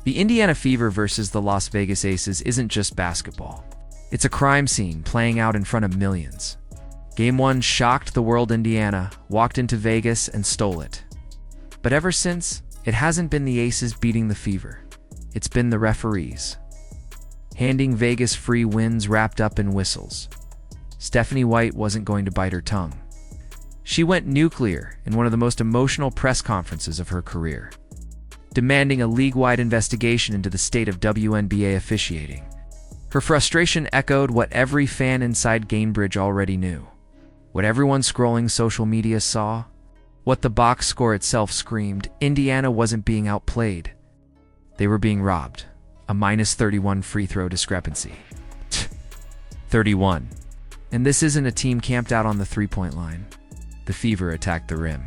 The Indiana Fever versus the Las Vegas Aces isn't just basketball. It's a crime scene playing out in front of millions. Game 1 shocked the world. Indiana walked into Vegas and stole it. But ever since, it hasn't been the Aces beating the Fever. It's been the referees, handing Vegas free wins wrapped up in whistles. Stephanie White wasn't going to bite her tongue. She went nuclear in one of the most emotional press conferences of her career, demanding a league-wide investigation into the state of WNBA officiating. Her frustration echoed what every fan inside Gainbridge already knew, what everyone scrolling social media saw, what the box score itself screamed. Indiana wasn't being outplayed. They were being robbed. A -31 free throw discrepancy. 31. And this isn't a team camped out on the three-point line. The Fever attack the rim.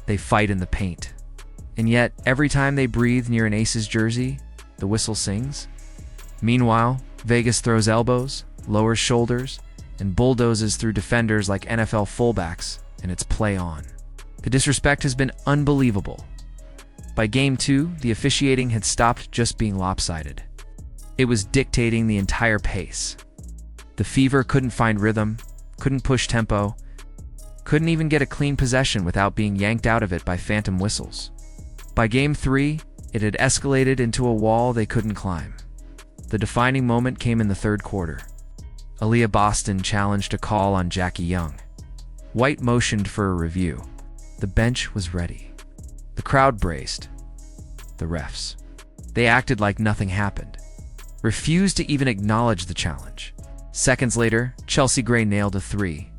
They fight in the paint. And yet, every time they breathe near an Aces jersey, the whistle sings. Meanwhile, Vegas throws elbows, lowers shoulders, and bulldozes through defenders like NFL fullbacks, and it's play on. The disrespect has been unbelievable. By Game 2, the officiating had stopped just being lopsided. It was dictating the entire pace. The Fever couldn't find rhythm, couldn't push tempo, couldn't even get a clean possession without being yanked out of it by phantom whistles. By Game 3, it had escalated into a wall they couldn't climb. The defining moment came in the third quarter. Aaliyah Boston challenged a call on Jackie Young. White motioned for a review. The bench was ready. The crowd braced. The refs, they acted like nothing happened, refused to even acknowledge the challenge. Seconds later, Chelsea Gray nailed a three.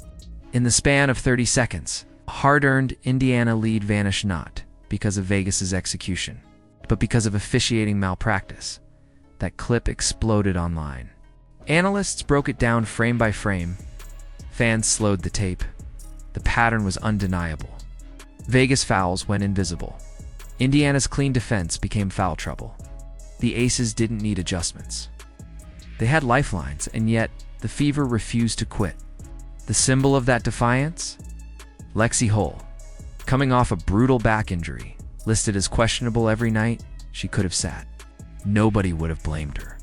In the span of 30 seconds, a hard-earned Indiana lead vanished, not because of Vegas's execution, but because of officiating malpractice. That clip exploded online. Analysts broke it down frame by frame. Fans slowed the tape. The pattern was undeniable. Vegas fouls went invisible. Indiana's clean defense became foul trouble. The Aces didn't need adjustments. They had lifelines, and yet the Fever refused to quit. The symbol of that defiance? Lexi Hull. Coming off a brutal back injury, listed as questionable every night, she could have sat. Nobody would have blamed her.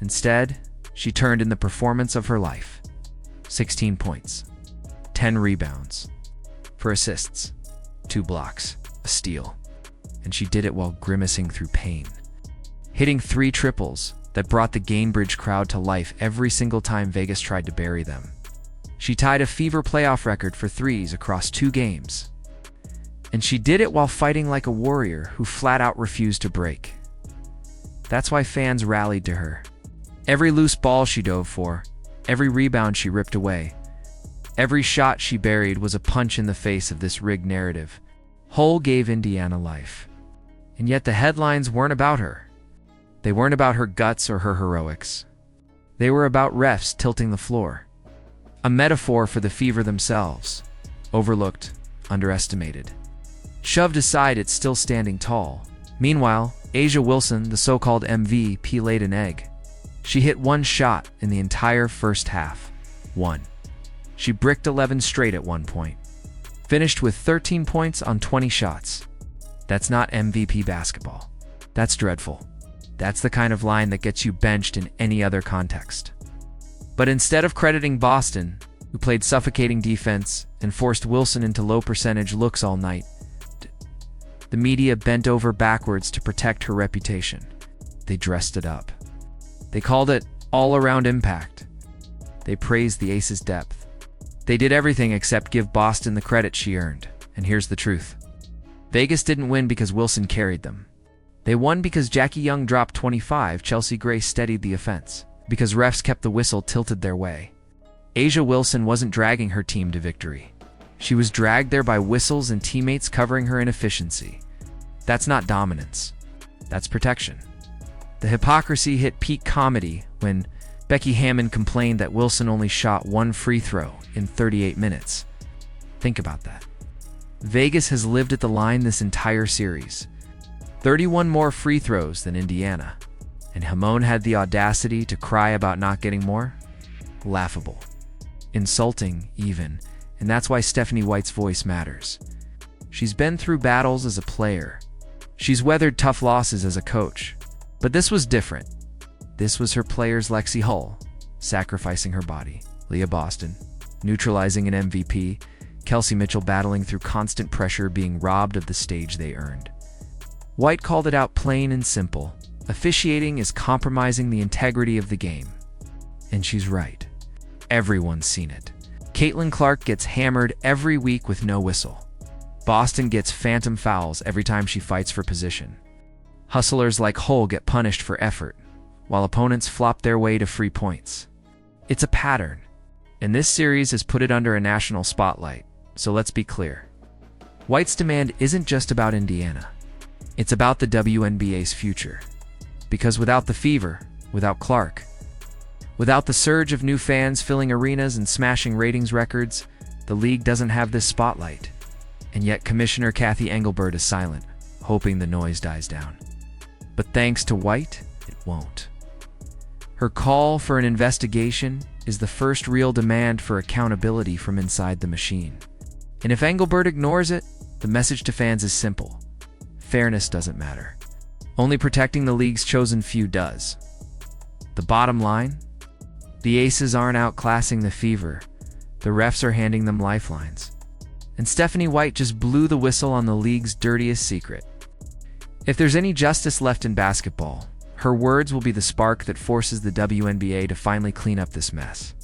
Instead, she turned in the performance of her life. 16 points, 10 rebounds, 4 assists, 2 blocks, a steal. And she did it while grimacing through pain. Hitting 3 triples that brought the Gainbridge crowd to life every single time Vegas tried to bury them. She tied a Fever playoff record for threes across 2 games. And she did it while fighting like a warrior who flat out refused to break. That's why fans rallied to her. Every loose ball she dove for, every rebound she ripped away, every shot she buried was a punch in the face of this rigged narrative. Hull gave Indiana life. And yet the headlines weren't about her. They weren't about her guts or her heroics. They were about refs tilting the floor. A metaphor for the Fever themselves. Overlooked, underestimated. Shoved aside, it's still standing tall. Meanwhile, A'ja Wilson, the so-called MVP, laid an egg. She hit 1 shot in the entire first half. 1. She bricked 11 straight at one point. Finished with 13 points on 20 shots. That's not MVP basketball. That's dreadful. That's the kind of line that gets you benched in any other context. But instead of crediting Boston, who played suffocating defense and forced Wilson into low-percentage looks all night, the media bent over backwards to protect her reputation. They dressed it up. They called it all-around impact. They praised the Aces' depth. They did everything except give Boston the credit she earned. And here's the truth. Vegas didn't win because Wilson carried them. They won because Jackie Young dropped 25, Chelsea Gray steadied the offense, because refs kept the whistle tilted their way. A'ja Wilson wasn't dragging her team to victory. She was dragged there by whistles and teammates covering her inefficiency. That's not dominance. That's protection. The hypocrisy hit peak comedy when Becky Hammon complained that Wilson only shot 1 free throw in 38 minutes. Think about that. Vegas has lived at the line this entire series. 31 more free throws than Indiana. And Hammon had the audacity to cry about not getting more? Laughable. Insulting, even. And that's why Stephanie White's voice matters. She's been through battles as a player. She's weathered tough losses as a coach. But this was different. This was her players Lexi Hull, sacrificing her body, Leah Boston, neutralizing an MVP, Kelsey Mitchell battling through constant pressure, being robbed of the stage they earned. White called it out plain and simple. Officiating is compromising the integrity of the game. And she's right. Everyone's seen it. Caitlin Clark gets hammered every week with no whistle. Boston gets phantom fouls every time she fights for position. Hustlers like Hull get punished for effort, while opponents flop their way to free points. It's a pattern, and this series has put it under a national spotlight, so let's be clear. White's demand isn't just about Indiana. It's about the WNBA's future. Because without the Fever, without Clark, without the surge of new fans filling arenas and smashing ratings records, the league doesn't have this spotlight. And yet Commissioner Kathy Engelbert is silent, hoping the noise dies down. But thanks to White, it won't. Her call for an investigation is the first real demand for accountability from inside the machine. And if Engelbert ignores it, the message to fans is simple. Fairness doesn't matter. Only protecting the league's chosen few does. The bottom line? The Aces aren't outclassing the Fever. The refs are handing them lifelines. And Stephanie White just blew the whistle on the league's dirtiest secret. If there's any justice left in basketball, her words will be the spark that forces the WNBA to finally clean up this mess.